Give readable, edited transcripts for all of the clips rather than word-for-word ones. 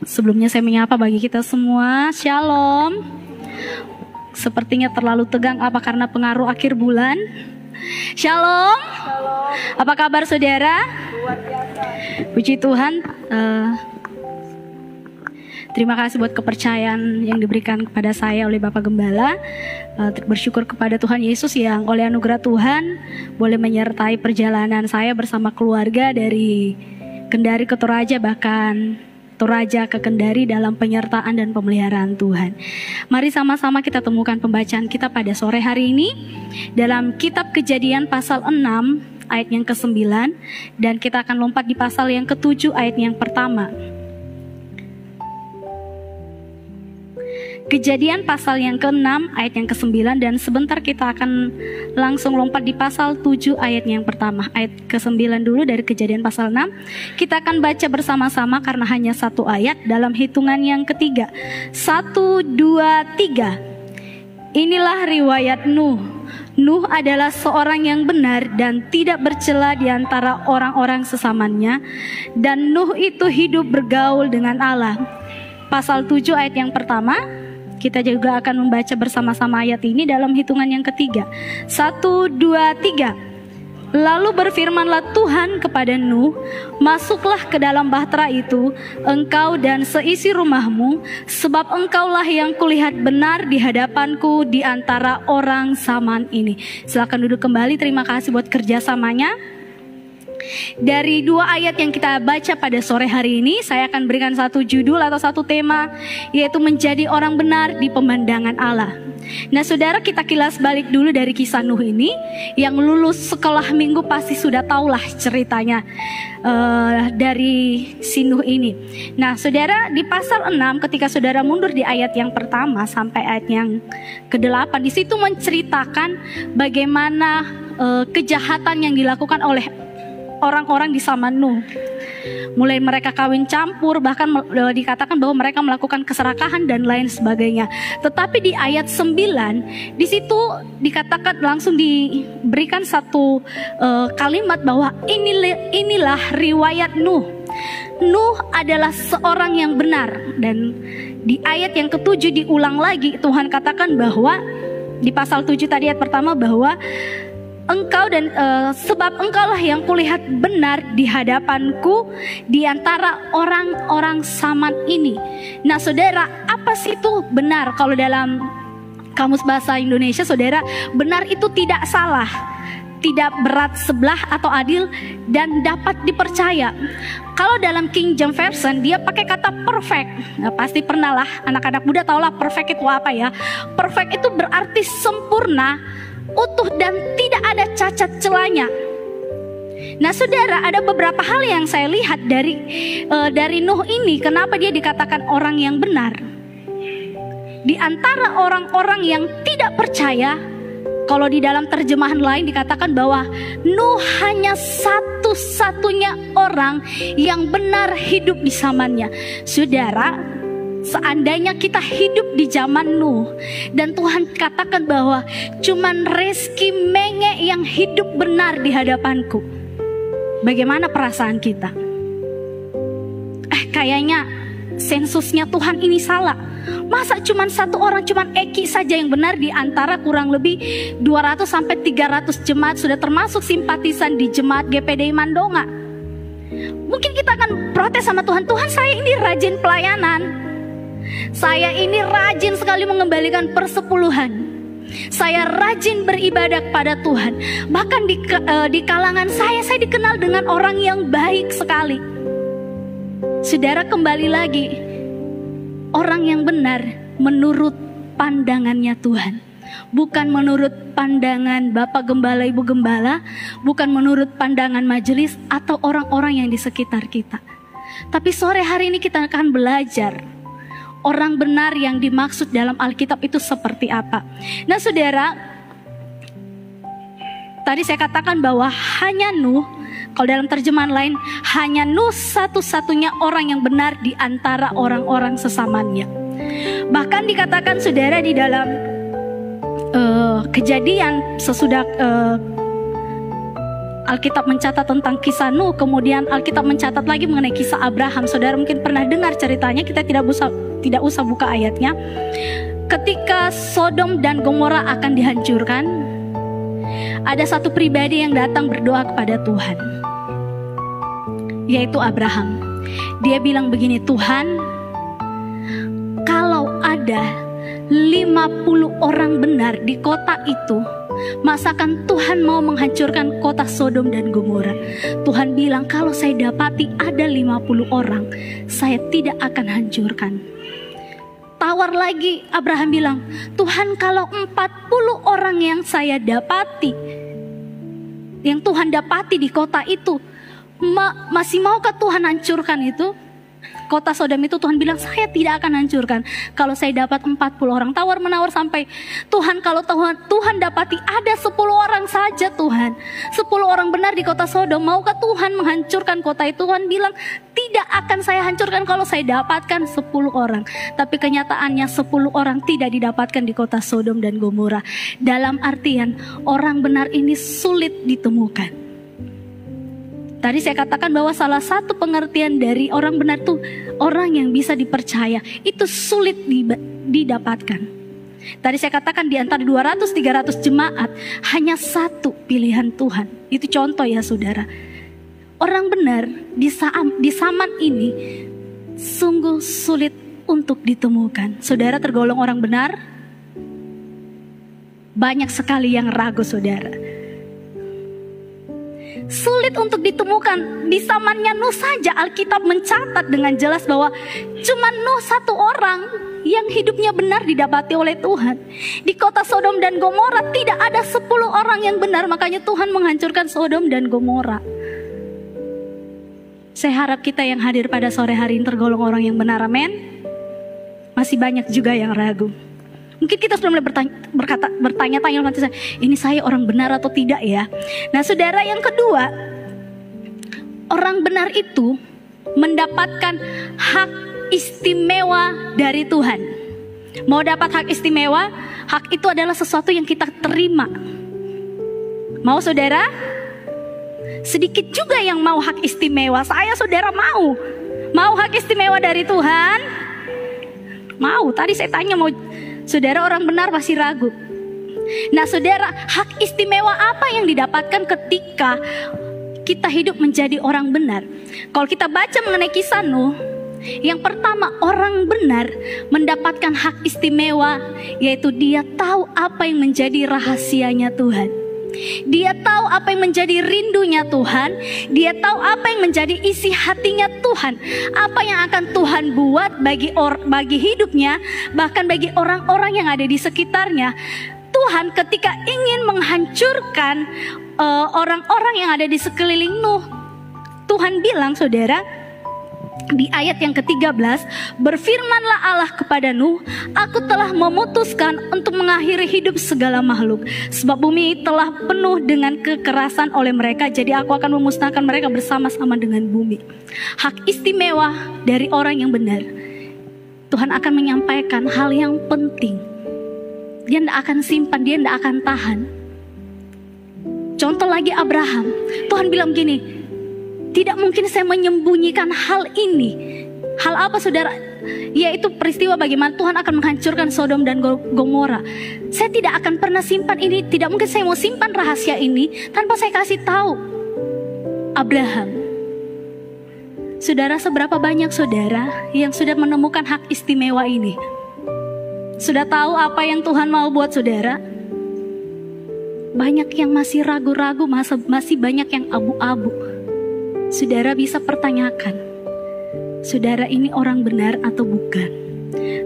Sebelumnya saya menyapa bagi kita semua, Shalom. Sepertinya terlalu tegang, apa karena pengaruh akhir bulan? Shalom. Apa kabar saudara? Luar biasa. Puji Tuhan. Terima kasih buat kepercayaan yang diberikan kepada saya oleh Bapak Gembala. Bersyukur kepada Tuhan Yesus yang oleh anugerah Tuhan boleh menyertai perjalanan saya bersama keluarga dari Kendari ke Toraja, bahkan Toraja ke Kendari dalam penyertaan dan pemeliharaan Tuhan. Mari sama-sama kita temukan pembacaan kita pada sore hari ini dalam kitab Kejadian pasal 6 ayat yang ke-9, dan kita akan lompat di pasal yang ke-7 ayat yang pertama. Kejadian pasal yang ke-6 ayat yang ke-9, dan sebentar kita akan langsung lompat di pasal 7 ayat yang pertama. Ayat ke-9 dulu dari Kejadian pasal 6. Kita akan baca bersama-sama karena hanya satu ayat dalam hitungan yang ketiga. 1, 2, 3. Inilah riwayat Nuh. Nuh adalah seorang yang benar dan tidak bercela di antara orang-orang sesamanya, dan Nuh itu hidup bergaul dengan Allah. Pasal 7 ayat yang pertama. Kita juga akan membaca bersama-sama ayat ini dalam hitungan yang ketiga. 1, 2, 3. Lalu berfirmanlah Tuhan kepada Nuh, masuklah ke dalam bahtera itu, engkau dan seisi rumahmu, sebab engkaulah yang kulihat benar di hadapanku di antara orang zaman ini. Silakan duduk kembali. Terima kasih buat kerjasamanya. Dari dua ayat yang kita baca pada sore hari ini, saya akan berikan satu judul atau satu tema, yaitu menjadi orang benar di pemandangan Allah. Nah saudara, kita kilas balik dulu dari kisah Nuh ini. Yang lulus sekolah minggu pasti sudah tahulah ceritanya dari si Nuh ini. Nah saudara, di pasal 6 ketika saudara mundur di ayat yang pertama sampai ayat yang ke-8, di situ menceritakan bagaimana kejahatan yang dilakukan oleh orang-orang di zaman Nuh. Mulai mereka kawin campur, bahkan dikatakan bahwa mereka melakukan keserakahan dan lain sebagainya. Tetapi di ayat 9, di situ dikatakan langsung diberikan satu kalimat bahwa inilah riwayat Nuh. Nuh adalah seorang yang benar. Dan di ayat yang ke-7 diulang lagi, Tuhan katakan bahwa di pasal 7 tadi ayat pertama bahwa engkau dan sebab engkaulah yang kulihat benar di hadapanku di antara orang-orang zaman ini. Nah saudara, apa sih itu benar? Kalau dalam kamus bahasa Indonesia saudara, benar itu tidak salah, tidak berat sebelah atau adil, dan dapat dipercaya. Kalau dalam King James Version dia pakai kata perfect. Nah, pasti pernah lah anak-anak muda tahulah perfect itu apa ya. Perfect itu berarti sempurna, utuh, dan tidak ada cacat celanya. Nah saudara, ada beberapa hal yang saya lihat dari Nuh ini. Kenapa dia dikatakan orang yang benar? Di antara orang-orang yang tidak percaya, kalau di dalam terjemahan lain dikatakan bahwa Nuh hanya satu-satunya orang yang benar hidup di zamannya. Saudara, seandainya kita hidup di zaman Nuh dan Tuhan katakan bahwa cuman Reski Menge yang hidup benar di hadapanku, bagaimana perasaan kita? Kayaknya sensusnya Tuhan ini salah. Masa cuman satu orang, cuman Eki saja yang benar di antara kurang lebih 200 sampai 300 jemaat, sudah termasuk simpatisan di jemaat GPDI Mandonga. Mungkin kita akan protes sama Tuhan, Tuhan saya ini rajin pelayanan, saya ini rajin sekali mengembalikan persepuluhan, saya rajin beribadah kepada Tuhan. Bahkan di kalangan saya dikenal dengan orang yang baik sekali. Saudara, kembali lagi, orang yang benar menurut pandangannya Tuhan, bukan menurut pandangan Bapak Gembala, Ibu Gembala, bukan menurut pandangan majelis atau orang-orang yang di sekitar kita. Tapi sore hari ini kita akan belajar orang benar yang dimaksud dalam Alkitab itu seperti apa. Nah saudara, tadi saya katakan bahwa hanya Nuh, kalau dalam terjemahan lain, hanya Nuh satu-satunya orang yang benar di antara orang-orang sesamanya. Bahkan dikatakan saudara di dalam Kejadian sesudah Alkitab mencatat tentang kisah Nuh, kemudian Alkitab mencatat lagi mengenai kisah Abraham. Saudara mungkin pernah dengar ceritanya, kita tidak usah buka ayatnya. Ketika Sodom dan Gomora akan dihancurkan, ada satu pribadi yang datang berdoa kepada Tuhan, yaitu Abraham. Dia bilang begini, Tuhan, kalau ada 50 orang benar di kota itu, masakan Tuhan mau menghancurkan kota Sodom dan Gomora? Tuhan bilang, kalau saya dapati ada 50 orang, saya tidak akan hancurkan. Tawar lagi, Abraham bilang, Tuhan, kalau 40 orang yang saya dapati, yang Tuhan dapati di kota itu, masih maukah Tuhan hancurkan itu? Kota Sodom itu Tuhan bilang, saya tidak akan hancurkan kalau saya dapat 40 orang. Tawar menawar sampai, Tuhan, kalau Tuhan dapati ada 10 orang saja Tuhan, 10 orang benar di kota Sodom, maukah Tuhan menghancurkan kota itu? Tuhan bilang, tidak akan saya hancurkan kalau saya dapatkan 10 orang. Tapi kenyataannya 10 orang tidak didapatkan di kota Sodom dan Gomora. Dalam artian, orang benar ini sulit ditemukan. Tadi saya katakan bahwa salah satu pengertian dari orang benar itu orang yang bisa dipercaya. Itu sulit didapatkan. Tadi saya katakan di antara 200-300 jemaat hanya satu pilihan Tuhan. Itu contoh ya saudara. Orang benar di zaman ini sungguh sulit untuk ditemukan. Saudara tergolong orang benar? Banyak sekali yang ragu saudara. Sulit untuk ditemukan. Di zamannya Nuh saja Alkitab mencatat dengan jelas bahwa cuma Nuh satu orang yang hidupnya benar didapati oleh Tuhan. Di kota Sodom dan Gomora tidak ada 10 orang yang benar, makanya Tuhan menghancurkan Sodom dan Gomora. Saya harap kita yang hadir pada sore hari ini tergolong orang yang benar, amin. Masih banyak juga yang ragu. Mungkin kita sudah mulai bertanya-tanya, ini saya orang benar atau tidak ya? Nah saudara, yang kedua, orang benar itu mendapatkan hak istimewa dari Tuhan. Mau dapat hak istimewa, hak itu adalah sesuatu yang kita terima. Mau saudara? Sedikit juga yang mau hak istimewa. Saya saudara mau hak istimewa dari Tuhan? Mau. Tadi saya tanya mau. Saudara orang benar pasti ragu. Nah saudara, hak istimewa apa yang didapatkan ketika kita hidup menjadi orang benar? Kalau kita baca mengenai kisah Nuh, yang pertama, orang benar mendapatkan hak istimewa, yaitu dia tahu apa yang menjadi rahasianya Tuhan. Dia tahu apa yang menjadi rindunya Tuhan. Dia tahu apa yang menjadi isi hatinya Tuhan. Apa yang akan Tuhan buat bagi hidupnya, bahkan bagi orang-orang yang ada di sekitarnya. Tuhan ketika ingin menghancurkan orang-orang yang ada di sekeliling Nuh, Tuhan bilang saudara, di ayat yang ke-13, berfirmanlah Allah kepada Nuh, aku telah memutuskan untuk mengakhiri hidup segala makhluk, sebab bumi telah penuh dengan kekerasan oleh mereka, jadi aku akan memusnahkan mereka bersama-sama dengan bumi. Hak istimewa dari orang yang benar, Tuhan akan menyampaikan hal yang penting. Dia tidak akan simpan, dia tidak akan tahan. Contoh lagi Abraham, Tuhan bilang gini, tidak mungkin saya menyembunyikan hal ini. Hal apa saudara? Yaitu peristiwa bagaimana Tuhan akan menghancurkan Sodom dan Gomora. Saya tidak akan pernah simpan ini. Tidak mungkin saya mau simpan rahasia ini tanpa saya kasih tahu Abraham. Saudara, seberapa banyak saudara yang sudah menemukan hak istimewa ini? Sudah tahu apa yang Tuhan mau buat saudara? Banyak yang masih ragu-ragu, masih banyak yang abu-abu. Saudara bisa pertanyakan, saudara ini orang benar atau bukan?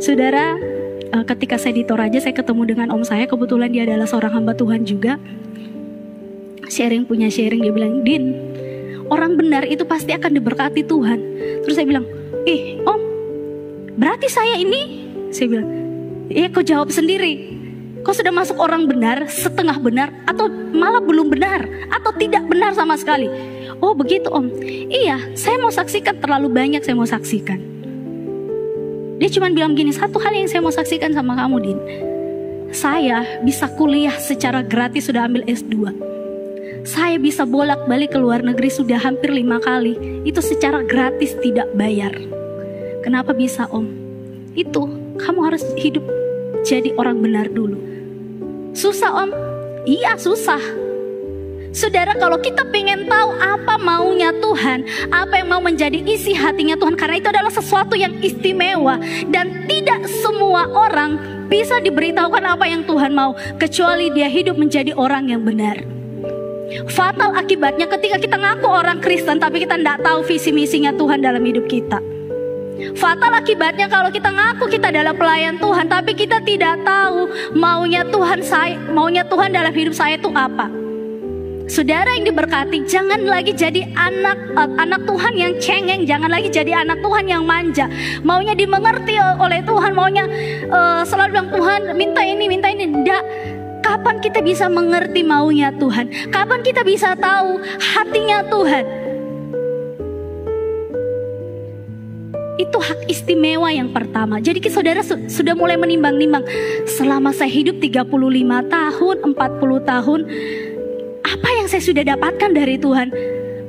Saudara, ketika saya di Toraja, saya ketemu dengan om saya. Kebetulan dia adalah seorang hamba Tuhan juga. Punya sharing, dia bilang, Din, orang benar itu pasti akan diberkati Tuhan. Terus saya bilang, om, berarti saya ini? Saya bilang, kau jawab sendiri. Kau sudah masuk orang benar, setengah benar, atau malah belum benar, atau tidak benar sama sekali? Oh begitu om. Iya, saya mau saksikan, terlalu banyak saya mau saksikan. Dia cuma bilang gini, satu hal yang saya mau saksikan sama kamu Din, saya bisa kuliah secara gratis, sudah ambil S2. Saya bisa bolak-balik ke luar negeri sudah hampir 5 kali. Itu secara gratis, tidak bayar. Kenapa bisa, Om? Itu kamu harus hidup jadi orang benar dulu. Susah, Om? Iya, susah. Saudara, kalau kita pengen tahu apa maunya Tuhan, apa yang mau menjadi isi hatinya Tuhan, karena itu adalah sesuatu yang istimewa, dan tidak semua orang bisa diberitahukan apa yang Tuhan mau, kecuali dia hidup menjadi orang yang benar. Fatal akibatnya ketika kita ngaku orang Kristen, tapi kita tidak tahu visi misinya Tuhan dalam hidup kita. Fatal akibatnya kalau kita ngaku kita adalah pelayan Tuhan, tapi kita tidak tahu maunya Tuhan dalam hidup saya itu apa. Saudara yang diberkati, jangan lagi jadi anak Tuhan yang cengeng, jangan lagi jadi anak Tuhan yang manja, maunya dimengerti oleh Tuhan, maunya selalu bilang Tuhan minta ini. Tidak. Kapan kita bisa mengerti maunya Tuhan? Kapan kita bisa tahu hatinya Tuhan? Itu hak istimewa yang pertama. Jadi saudara sudah mulai menimbang-nimbang, selama saya hidup 35 tahun, 40 tahun, apa yang saya sudah dapatkan dari Tuhan?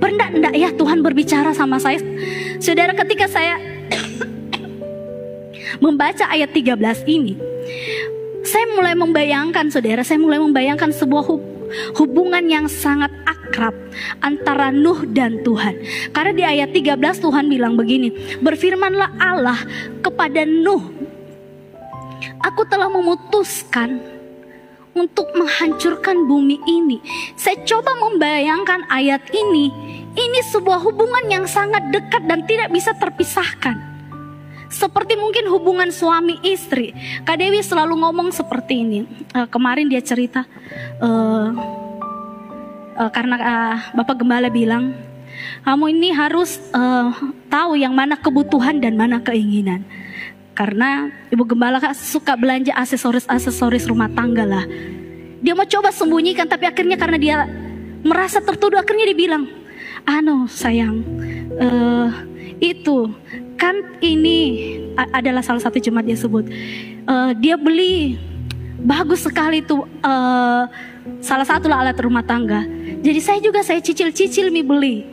Enggak ya Tuhan berbicara sama saya. Saudara, ketika saya membaca ayat 13 ini, saya mulai membayangkan, saudara, sebuah hubungan yang sangat akrab antara Nuh dan Tuhan. Karena di ayat 13 Tuhan bilang begini, berfirmanlah Allah kepada Nuh, aku telah memutuskan untuk menghancurkan bumi ini. Saya coba membayangkan ayat ini sebuah hubungan yang sangat dekat dan tidak bisa terpisahkan. Seperti mungkin hubungan suami istri. Kak Dewi selalu ngomong seperti ini. Kemarin dia cerita, karena Bapak Gembala bilang, kamu ini harus tahu yang mana kebutuhan dan mana keinginan. Karena Ibu Gembala suka belanja aksesoris rumah tangga lah. Dia mau coba sembunyikan, tapi akhirnya karena dia merasa tertuduh, akhirnya dia bilang, sayang, itu kan ini adalah salah satu jemaat dia sebut. Dia beli bagus sekali tuh, salah satu lah alat rumah tangga. Jadi saya cicil-cicil beli.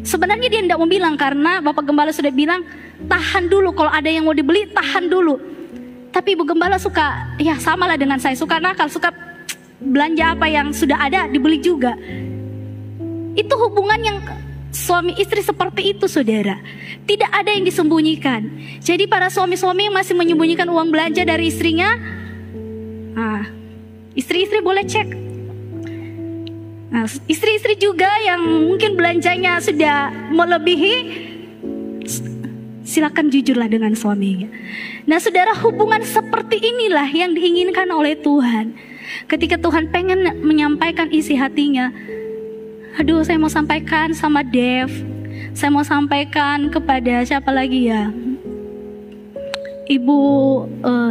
Sebenarnya dia tidak mau bilang, karena Bapak Gembala sudah bilang, tahan dulu, kalau ada yang mau dibeli tahan dulu. Tapi Ibu Gembala suka, ya samalah dengan saya, suka nakal, suka belanja apa yang sudah ada dibeli juga. Itu hubungan yang suami istri seperti itu, saudara. Tidak ada yang disembunyikan. Jadi para suami-suami yang masih menyembunyikan uang belanja dari istrinya, istri-istri boleh cek. Nah, istri-istri juga yang mungkin belanjanya sudah melebihi, silakan jujurlah dengan suaminya. Nah saudara, hubungan seperti inilah yang diinginkan oleh Tuhan. Ketika Tuhan pengen menyampaikan isi hatinya, saya mau sampaikan sama Dev, saya mau sampaikan kepada siapa lagi ya, Ibu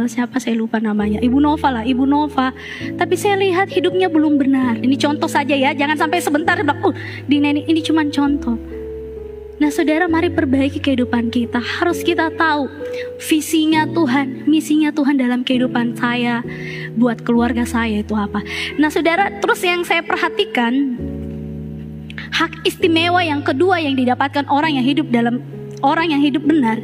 siapa saya lupa namanya, Ibu Nova lah, Ibu Nova. Tapi saya lihat hidupnya belum benar. Ini contoh saja ya, jangan sampai sebentar bilang, ini cuma contoh. Nah saudara, mari perbaiki kehidupan kita. Harus kita tahu visinya Tuhan, misinya Tuhan dalam kehidupan saya, buat keluarga saya itu apa. Nah saudara, terus yang saya perhatikan, hak istimewa yang kedua yang didapatkan orang yang hidup benar,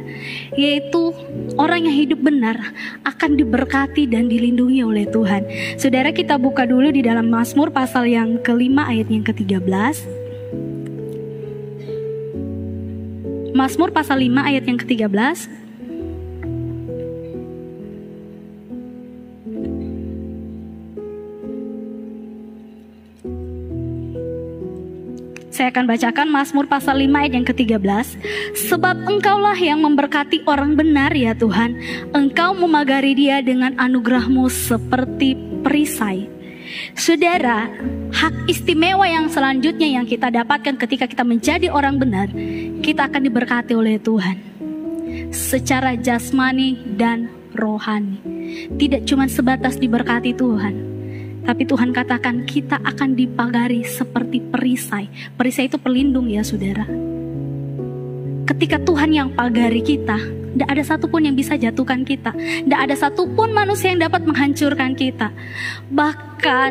yaitu orang yang hidup benar akan diberkati dan dilindungi oleh Tuhan. Saudara, kita buka dulu di dalam Mazmur pasal yang ke-5 ayat yang ke-13. Mazmur pasal 5 ayat yang ke-13. Saya akan bacakan Mazmur pasal 5 ayat yang ke-13. Sebab Engkaulah yang memberkati orang benar ya Tuhan, Engkau memagari dia dengan anugerah-Mu seperti perisai. Saudara, hak istimewa yang selanjutnya yang kita dapatkan ketika kita menjadi orang benar, kita akan diberkati oleh Tuhan secara jasmani dan rohani. Tidak cuma sebatas diberkati Tuhan, tapi Tuhan katakan kita akan dipagari seperti perisai. Perisai itu pelindung ya saudara. Ketika Tuhan yang pagari kita, tidak ada satupun yang bisa jatuhkan kita. Tidak ada satupun manusia yang dapat menghancurkan kita. Bahkan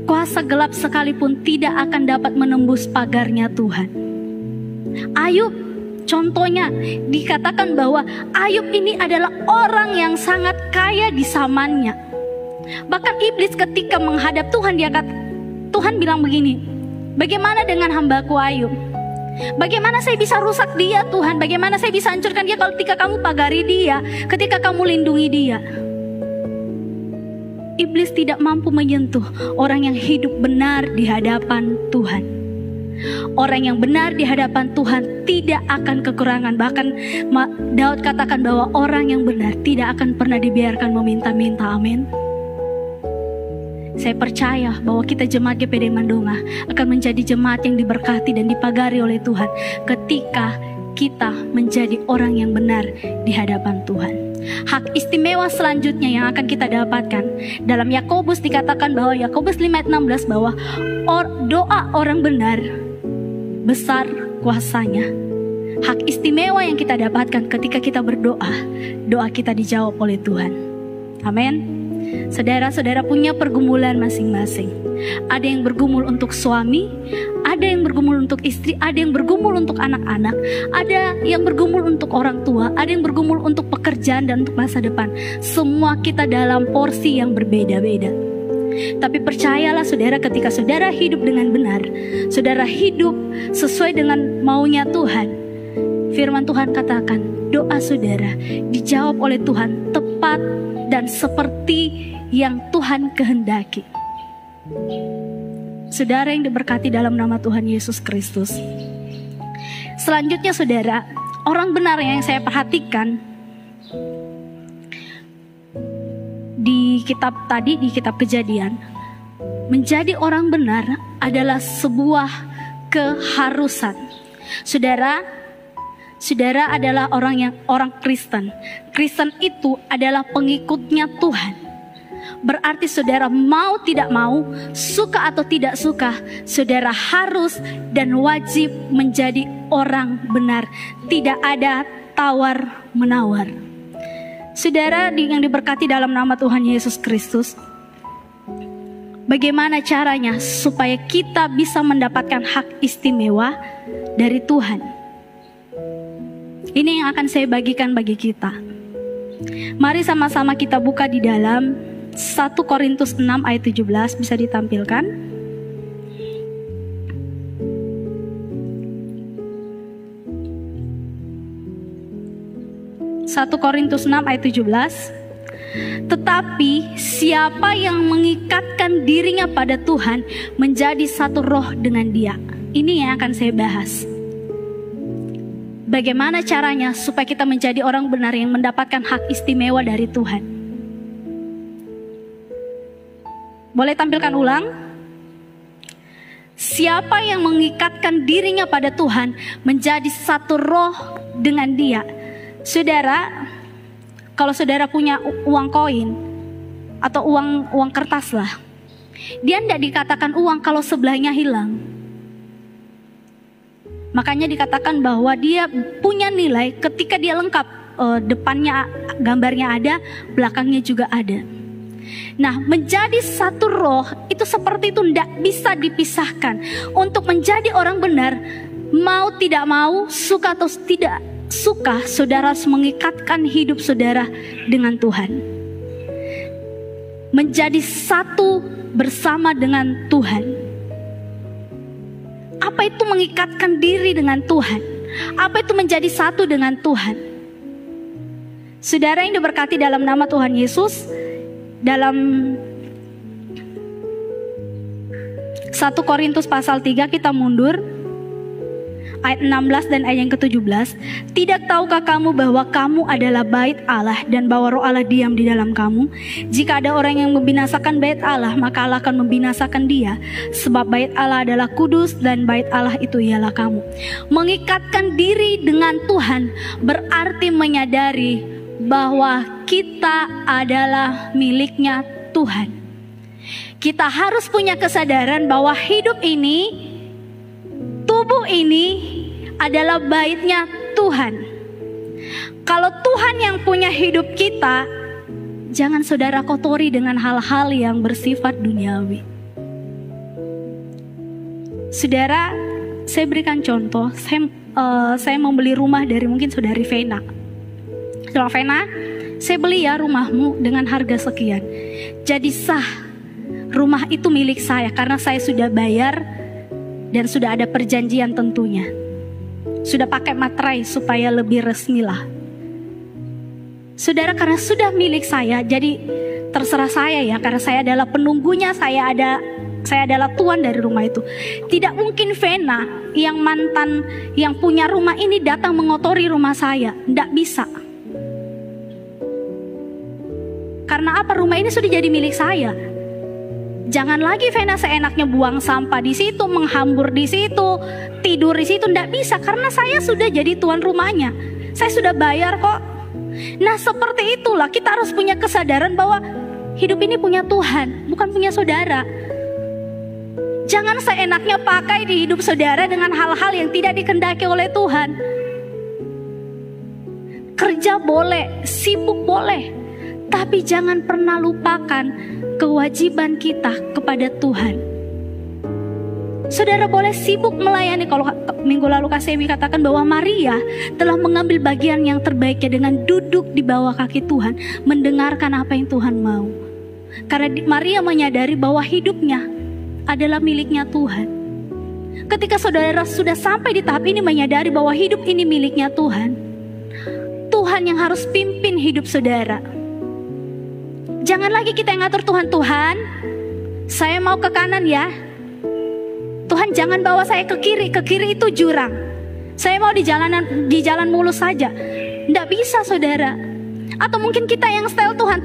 kuasa gelap sekalipun tidak akan dapat menembus pagarnya Tuhan. Ayub contohnya, dikatakan bahwa Ayub ini adalah orang yang sangat kaya di zamannya. Bahkan iblis ketika menghadap Tuhan, Tuhan bilang begini, bagaimana dengan hambaku Ayub? Bagaimana saya bisa rusak dia Tuhan? Bagaimana saya bisa hancurkan dia ketika kamu pagari dia, ketika kamu lindungi dia? Iblis tidak mampu menyentuh orang yang hidup benar di hadapan Tuhan. Orang yang benar di hadapan Tuhan tidak akan kekurangan. Bahkan Daud katakan bahwa orang yang benar tidak akan pernah dibiarkan meminta-minta. Amin. Saya percaya bahwa kita jemaat GPD Mandonga akan menjadi jemaat yang diberkati dan dipagari oleh Tuhan ketika kita menjadi orang yang benar di hadapan Tuhan. Hak istimewa selanjutnya yang akan kita dapatkan dalam Yakobus dikatakan bahwa Yakobus 5:16 bahwa doa orang benar besar kuasanya. Hak istimewa yang kita dapatkan ketika kita berdoa, doa kita dijawab oleh Tuhan. Amin. Saudara-saudara punya pergumulan masing-masing. Ada yang bergumul untuk suami, ada yang bergumul untuk istri, ada yang bergumul untuk anak-anak, ada yang bergumul untuk orang tua, ada yang bergumul untuk pekerjaan dan untuk masa depan. Semua kita dalam porsi yang berbeda-beda. Tapi percayalah saudara, ketika saudara hidup dengan benar, saudara hidup sesuai dengan maunya Tuhan, firman Tuhan katakan, doa saudara dijawab oleh Tuhan tepat dan seperti yang Tuhan kehendaki. Saudara yang diberkati dalam nama Tuhan Yesus Kristus. Selanjutnya saudara, orang benar yang saya perhatikan di kitab tadi, di kitab Kejadian, menjadi orang benar adalah sebuah keharusan. Saudara adalah orang Kristen. Kristen itu adalah pengikutnya Tuhan. Berarti saudara mau tidak mau, suka atau tidak suka, saudara harus dan wajib menjadi orang benar. Tidak ada tawar-menawar. Saudara yang diberkati dalam nama Tuhan Yesus Kristus, bagaimana caranya supaya kita bisa mendapatkan hak istimewa dari Tuhan? Ini yang akan saya bagikan bagi kita. Mari sama-sama kita buka di dalam 1 Korintus 6 ayat 17, bisa ditampilkan. 1 Korintus 6 ayat 17. Tetapi siapa yang mengikatkan dirinya pada Tuhan menjadi satu roh dengan Dia. Ini yang akan saya bahas. Bagaimana caranya supaya kita menjadi orang benar yang mendapatkan hak istimewa dari Tuhan? Boleh tampilkan ulang? Siapa yang mengikatkan dirinya pada Tuhan menjadi satu roh dengan Dia. Saudara, kalau saudara punya uang koin atau uang kertas lah, dia tidak dikatakan uang kalau sebelahnya hilang. Makanya dikatakan bahwa dia punya nilai ketika dia lengkap, depannya gambarnya ada, belakangnya juga ada. Nah, menjadi satu roh itu seperti itu, tidak bisa dipisahkan. Untuk menjadi orang benar, mau tidak mau, suka atau tidak suka, saudara harus mengikatkan hidup saudara dengan Tuhan. Menjadi satu bersama dengan Tuhan. Apa itu mengikatkan diri dengan Tuhan? Apa itu menjadi satu dengan Tuhan? Saudara yang diberkati dalam nama Tuhan Yesus, dalam 1 Korintus pasal 3 kita mundur, ayat 16 dan ayat yang ke-17. Tidak tahukah kamu bahwa kamu adalah bait Allah dan bahwa roh Allah diam di dalam kamu? Jika ada orang yang membinasakan bait Allah, maka Allah akan membinasakan dia. Sebab bait Allah adalah kudus dan bait Allah itu ialah kamu. Mengikatkan diri dengan Tuhan berarti menyadari bahwa kita adalah miliknya Tuhan. Kita harus punya kesadaran bahwa hidup ini, tubuh ini adalah baitnya Tuhan. Kalau Tuhan yang punya hidup kita, jangan saudara kotori dengan hal-hal yang bersifat duniawi. Saudara, saya berikan contoh. Saya membeli rumah dari mungkin saudari Vena. Saudara Vena, saya beli ya rumahmu dengan harga sekian. Jadi sah rumah itu milik saya karena saya sudah bayar dan sudah ada perjanjian tentunya. Sudah pakai materai supaya lebih resmi lah. Saudara, karena sudah milik saya, jadi terserah saya ya, karena saya adalah penunggunya, saya adalah tuan dari rumah itu. Tidak mungkin Vena yang mantan yang punya rumah ini datang mengotori rumah saya. Tidak bisa. Karena apa? Rumah ini sudah jadi milik saya. Jangan lagi Vena seenaknya buang sampah di situ, menghambur di situ, tidur di situ. Tidak bisa, karena saya sudah jadi tuan rumahnya. Saya sudah bayar kok. Nah, seperti itulah kita harus punya kesadaran bahwa hidup ini punya Tuhan, bukan punya saudara. Jangan seenaknya pakai di hidup saudara dengan hal-hal yang tidak dikehendaki oleh Tuhan. Kerja boleh, sibuk boleh, tapi jangan pernah lupakan kewajiban kita kepada Tuhan. Saudara boleh sibuk melayani. Kalau minggu lalu Kak Semi katakan bahwa Maria telah mengambil bagian yang terbaiknya dengan duduk di bawah kaki Tuhan, mendengarkan apa yang Tuhan mau. Karena Maria menyadari bahwa hidupnya adalah miliknya Tuhan. Ketika saudara sudah sampai di tahap ini, menyadari bahwa hidup ini miliknya Tuhan, Tuhan yang harus pimpin hidup saudara. Jangan lagi kita yang ngatur Tuhan. Tuhan, saya mau ke kanan ya. Tuhan, jangan bawa saya ke kiri itu jurang. Saya mau di jalan mulus saja. Tidak bisa saudara. Atau mungkin kita yang setel Tuhan,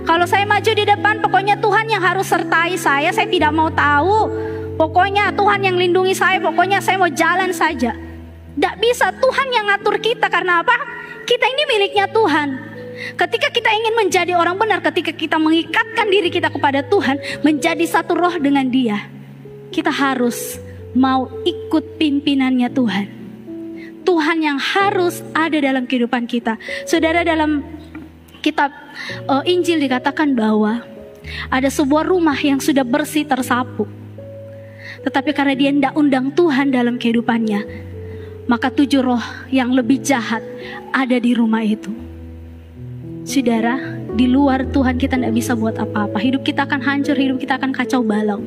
kalau saya maju di depan, pokoknya Tuhan yang harus sertai saya tidak mau tahu. Pokoknya Tuhan yang lindungi saya, pokoknya saya mau jalan saja. Tidak bisa, Tuhan yang ngatur kita. Karena apa? Kita ini miliknya Tuhan. Ketika kita ingin menjadi orang benar, ketika kita mengikatkan diri kita kepada Tuhan, menjadi satu roh dengan Dia, kita harus mau ikut pimpinannya Tuhan. Tuhan yang harus ada dalam kehidupan kita. Saudara, dalam kitab Injil dikatakan bahwa ada sebuah rumah yang sudah bersih tersapu. Tetapi karena dia tidak undang Tuhan dalam kehidupannya, maka 7 roh yang lebih jahat ada di rumah itu. Saudara, di luar Tuhan kita tidak bisa buat apa-apa. Hidup kita akan hancur, hidup kita akan kacau balau.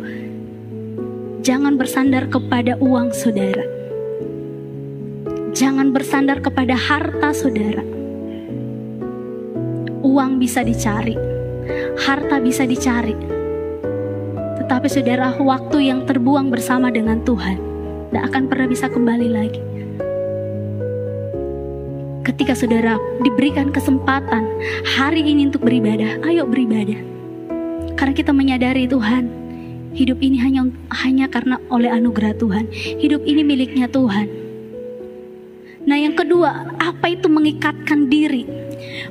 Jangan bersandar kepada uang saudara. Jangan bersandar kepada harta saudara. Uang bisa dicari, harta bisa dicari, tetapi saudara, waktu yang terbuang bersama dengan Tuhan tidak akan pernah bisa kembali lagi. Ketika saudara diberikan kesempatan hari ini untuk beribadah, ayo beribadah. Karena kita menyadari Tuhan, hidup ini hanya karena oleh anugerah Tuhan. Hidup ini miliknya Tuhan. Nah, yang kedua, apa itu mengikatkan diri?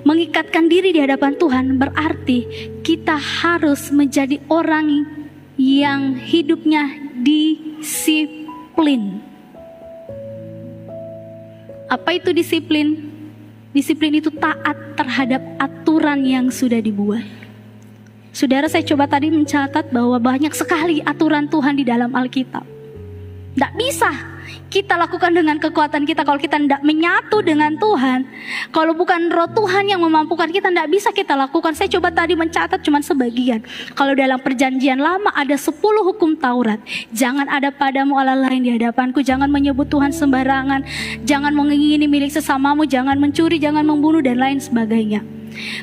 Mengikatkan diri di hadapan Tuhan berarti kita harus menjadi orang yang hidupnya disiplin. Apa itu disiplin? Disiplin itu taat terhadap aturan yang sudah dibuat. Saudara, saya coba tadi mencatat bahwa banyak sekali aturan Tuhan di dalam Alkitab. Tidak bisa kita lakukan dengan kekuatan kita kalau kita tidak menyatu dengan Tuhan. Kalau bukan roh Tuhan yang memampukan kita, tidak bisa kita lakukan. Saya coba tadi mencatat cuma sebagian. Kalau dalam perjanjian lama ada 10 hukum Taurat. Jangan ada padamu Allah lain di hadapanku. Jangan menyebut Tuhan sembarangan. Jangan mengingini milik sesamamu. Jangan mencuri, jangan membunuh, dan lain sebagainya.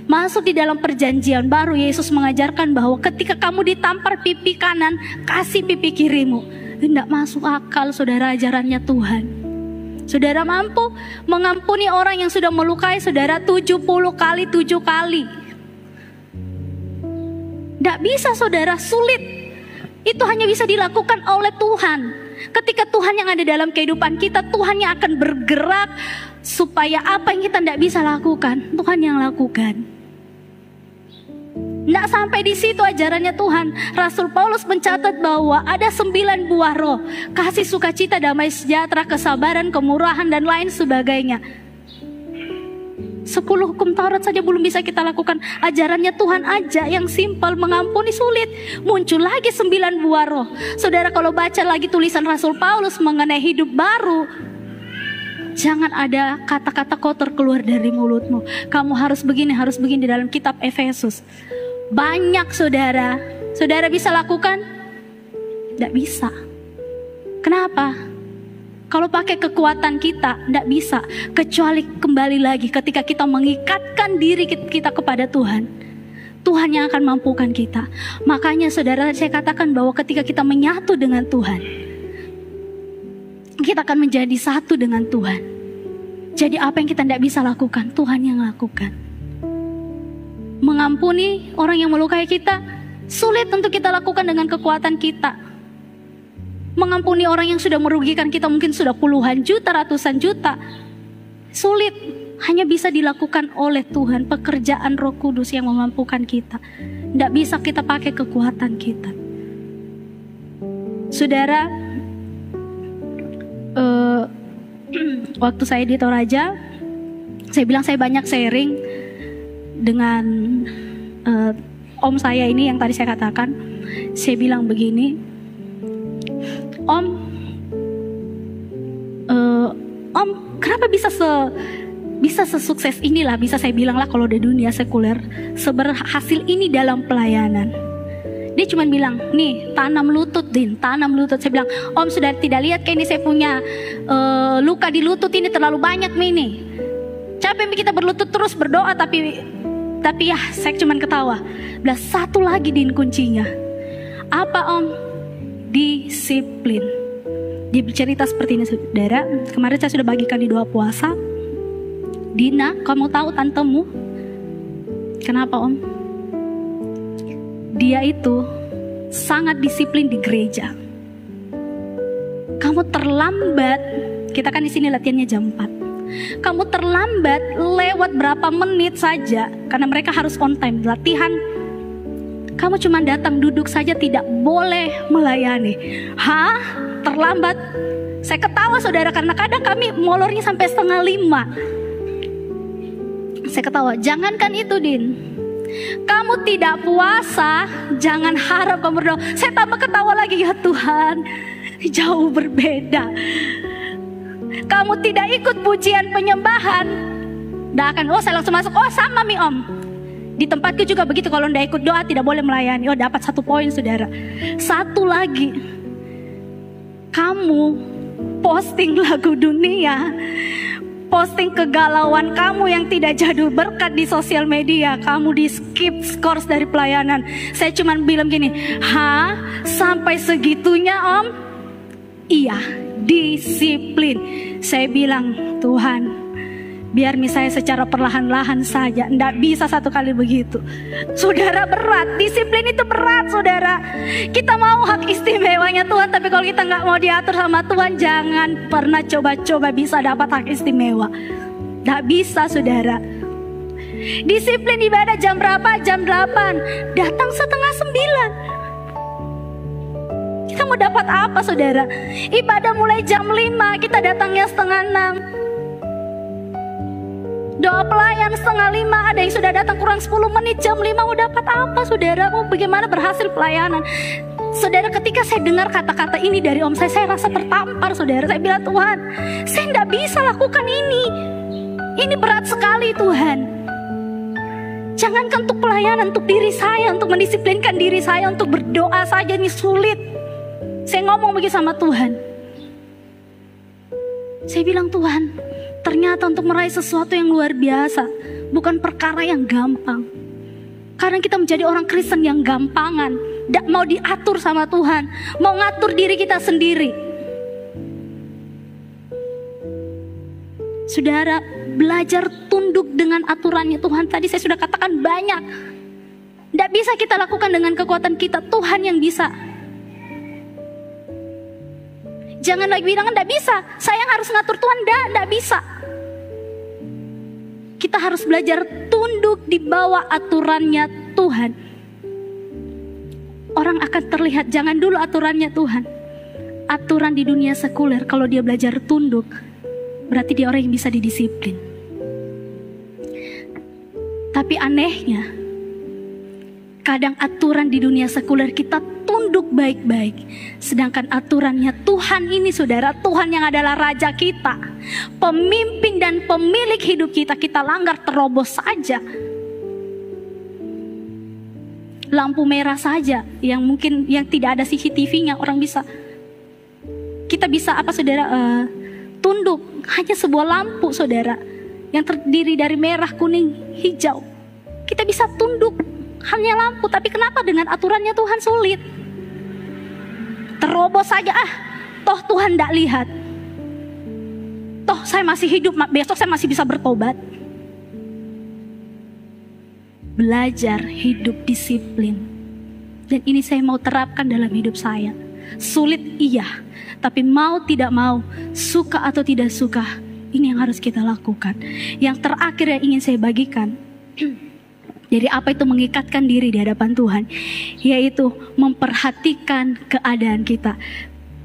Masuk di dalam perjanjian baru, Yesus mengajarkan bahwa ketika kamu ditampar pipi kanan, kasih pipi kirimu. Tidak masuk akal saudara ajarannya Tuhan. Saudara mampu mengampuni orang yang sudah melukai saudara 70 kali 7 kali. Tidak bisa saudara, sulit. Itu hanya bisa dilakukan oleh Tuhan. Ketika Tuhan yang ada dalam kehidupan kita, Tuhan yang akan bergerak supaya apa yang kita tidak bisa lakukan, Tuhan yang lakukan. Tidak sampai di situ ajarannya Tuhan. Rasul Paulus mencatat bahwa ada 9 buah roh: kasih, sukacita, damai sejahtera, kesabaran, kemurahan, dan lain sebagainya. 10 hukum Taurat saja belum bisa kita lakukan. Ajarannya Tuhan aja yang simpel, mengampuni sulit. Muncul lagi 9 buah roh. Saudara kalau baca lagi tulisan Rasul Paulus mengenai hidup baru, jangan ada kata-kata kotor keluar dari mulutmu. Kamu harus begini di dalam kitab Efesus. Banyak saudara. Saudara bisa lakukan? Tidak bisa. Kenapa? Kalau pakai kekuatan kita, tidak bisa. Kecuali kembali lagi ketika kita mengikatkan diri kita kepada Tuhan. Tuhan yang akan mampukan kita. Makanya saudara, saya katakan bahwa ketika kita menyatu dengan Tuhan, kita akan menjadi satu dengan Tuhan. Jadi apa yang kita tidak bisa lakukan, Tuhan yang lakukan. Mengampuni orang yang melukai kita, sulit untuk kita lakukan dengan kekuatan kita. Mengampuni orang yang sudah merugikan kita mungkin sudah puluhan juta, ratusan juta, sulit. Hanya bisa dilakukan oleh Tuhan, pekerjaan Roh Kudus yang memampukan kita. Tidak bisa kita pakai kekuatan kita. Saudara, waktu saya di Toraja, saya bilang saya banyak sharing dengan om saya ini yang tadi saya katakan. Saya bilang begini, Om, kenapa bisa sesukses inilah, bisa saya bilang lah kalau di dunia sekuler, seberhasil ini dalam pelayanan. Dia cuma bilang, nih tanam lutut Din, tanam lutut. Saya bilang, Om sudah tidak lihat kayak ini saya punya luka di lutut ini terlalu banyak nih. Capek kita berlutut terus berdoa tapi ya saya cuma ketawa. Bilang satu lagi Din kuncinya. Apa Om? Disiplin. Dia bercerita seperti ini saudara. Kemarin saya sudah bagikan di doa puasa. Dina, kamu tahu tantemu? Kenapa Om? Dia itu sangat disiplin di gereja. Kamu terlambat, kita kan di sini latihannya jam 4. Kamu terlambat lewat berapa menit saja, karena mereka harus on time latihan. Kamu cuma datang duduk saja, tidak boleh melayani. Hah? Terlambat? Saya ketawa saudara, karena kadang kami molornya sampai 4:30. Saya ketawa, jangankan itu Din, kamu tidak puasa, jangan harap kamu berdoa. Saya tambah ketawa lagi, ya Tuhan, jauh berbeda. Kamu tidak ikut pujian penyembahan, tidak akan, saya langsung masuk, sama mi Om. Di tempatku juga begitu, kalau tidak ikut doa tidak boleh melayani. Dapat 1 poin saudara. Satu lagi, kamu posting lagu dunia, posting kegalauan kamu yang tidak jadul berkat di sosial media, kamu di skip scores dari pelayanan. Saya cuma bilang gini, sampai segitunya Om? Iya, disiplin. Saya bilang, Tuhan, biar misalnya secara perlahan-lahan saja, tidak bisa satu kali begitu. Saudara, berat, disiplin itu berat saudara. Kita mau hak istimewanya Tuhan, tapi kalau kita nggak mau diatur sama Tuhan, jangan pernah coba-coba bisa dapat hak istimewa. Tidak bisa saudara. Disiplin ibadah jam berapa? Jam 8. Datang 8:30. Kita mau dapat apa saudara? Ibadah mulai jam 5, kita datangnya 5:30. Doa pelayan 4:30, ada yang sudah datang kurang 10 menit, jam 5 mau dapat apa saudara? Bagaimana berhasil pelayanan? Saudara, ketika saya dengar kata-kata ini dari Om saya rasa tertampar saudara. Saya bilang, Tuhan, saya tidak bisa lakukan ini. Ini berat sekali Tuhan. Jangankan untuk pelayanan, untuk diri saya, untuk mendisiplinkan diri saya, untuk berdoa saja ini sulit. Saya ngomong begitu sama Tuhan. Saya bilang, Tuhan, ternyata untuk meraih sesuatu yang luar biasa bukan perkara yang gampang. Karena kita menjadi orang Kristen yang gampangan, tidak mau diatur sama Tuhan, mau ngatur diri kita sendiri. Saudara, belajar tunduk dengan aturannya Tuhan. Tadi saya sudah katakan banyak. Tidak bisa kita lakukan dengan kekuatan kita, Tuhan yang bisa. Jangan lagi bilang tidak bisa, saya yang harus ngatur Tuhan, tidak bisa. Kita harus belajar tunduk di bawah aturannya Tuhan. Orang akan terlihat, jangan dulu aturannya Tuhan. Aturan di dunia sekuler, kalau dia belajar tunduk, berarti dia orang yang bisa didisiplin. Tapi anehnya, kadang aturan di dunia sekuler kita tunduk baik-baik. Sedangkan aturannya Tuhan ini saudara, Tuhan yang adalah Raja kita, pemimpin dan pemilik hidup kita, kita langgar terobos saja. Lampu merah saja yang mungkin yang tidak ada CCTV-nya, orang bisa, kita bisa apa saudara, tunduk. Hanya sebuah lampu saudara yang terdiri dari merah, kuning, hijau, kita bisa tunduk. Hanya lampu, tapi kenapa dengan aturannya Tuhan sulit? Terobos saja, toh Tuhan tidak lihat. Toh saya masih hidup, besok saya masih bisa bertobat. Belajar hidup disiplin. Dan ini saya mau terapkan dalam hidup saya. Sulit iya, tapi mau tidak mau, suka atau tidak suka, ini yang harus kita lakukan. Yang terakhir yang ingin saya bagikan, jadi apa itu mengikatkan diri di hadapan Tuhan? Yaitu memperhatikan keadaan kita.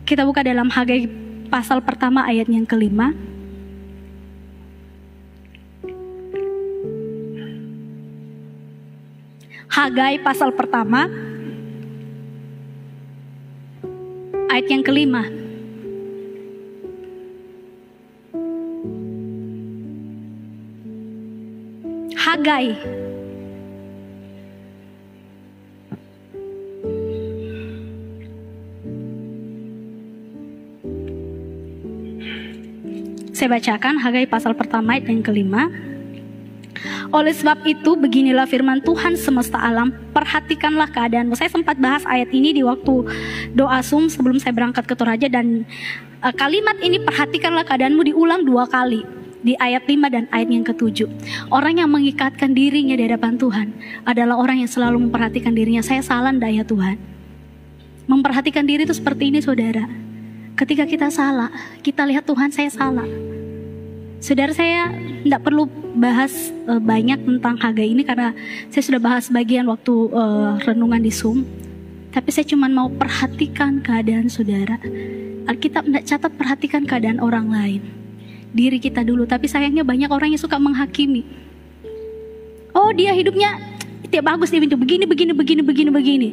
Kita buka dalam Hagai pasal pertama ayat yang kelima. Hagai pasal pertama ayat yang kelima. Hagai saya bacakan Hagai pasal pertama ayat yang kelima. Oleh sebab itu beginilah firman Tuhan semesta alam, perhatikanlah keadaanmu. Saya sempat bahas ayat ini di waktu doa Zoom sebelum saya berangkat ke Toraja, dan kalimat ini perhatikanlah keadaanmu diulang 2 kali di ayat 5 dan ayat yang ke-7. Orang yang mengikatkan dirinya di hadapan Tuhan adalah orang yang selalu memperhatikan dirinya. Saya salah enggak ya Tuhan? Memperhatikan diri itu seperti ini saudara. Ketika kita salah, kita lihat Tuhan, saya salah. Saudara, saya tidak perlu bahas banyak tentang Hagai ini karena saya sudah bahas bagian waktu renungan di Zoom. Tapi saya cuma mau perhatikan keadaan saudara. Alkitab tidak catat perhatikan keadaan orang lain, diri kita dulu. Tapi sayangnya banyak orang yang suka menghakimi. Oh, dia hidupnya tidak bagus, dia begini.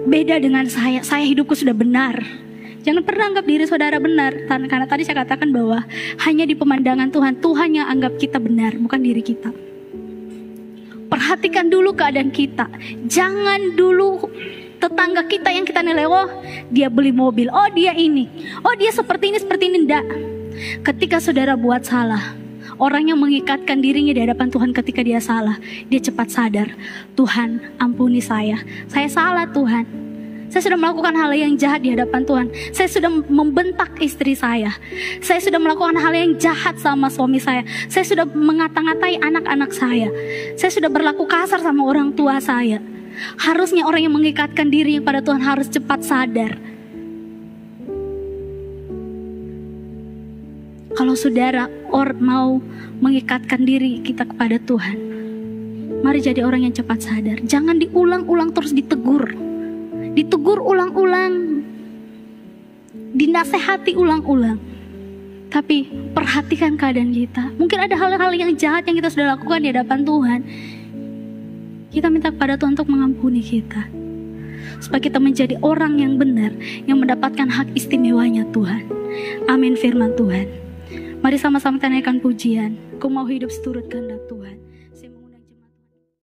Beda dengan saya hidupku sudah benar. Jangan pernah anggap diri saudara benar, karena tadi saya katakan bahwa hanya di pemandangan Tuhan, Tuhan yang anggap kita benar, bukan diri kita. Perhatikan dulu keadaan kita. Jangan dulu tetangga kita yang kita nilai, oh dia beli mobil, oh dia ini, oh dia seperti ini, enggak. Ketika saudara buat salah, orang yang mengikatkan dirinya di hadapan Tuhan ketika dia salah, dia cepat sadar, Tuhan ampuni saya salah Tuhan. Saya sudah melakukan hal yang jahat di hadapan Tuhan. Saya sudah membentak istri saya. Saya sudah melakukan hal yang jahat sama suami saya. Saya sudah mengata-ngatai anak-anak saya. Saya sudah berlaku kasar sama orang tua saya. Harusnya orang yang mengikatkan diri pada Tuhan harus cepat sadar. Kalau saudara mau mengikatkan diri kita kepada Tuhan, mari jadi orang yang cepat sadar. Jangan diulang-ulang terus ditegur ulang-ulang, dinasehati ulang-ulang. Tapi perhatikan keadaan kita. Mungkin ada hal-hal yang jahat yang kita sudah lakukan di hadapan Tuhan. Kita minta kepada Tuhan untuk mengampuni kita, supaya kita menjadi orang yang benar, yang mendapatkan hak istimewanya Tuhan. Amin firman Tuhan. Mari sama-sama kita naikkan pujian. Ku mau hidup seturut kehendak Tuhan.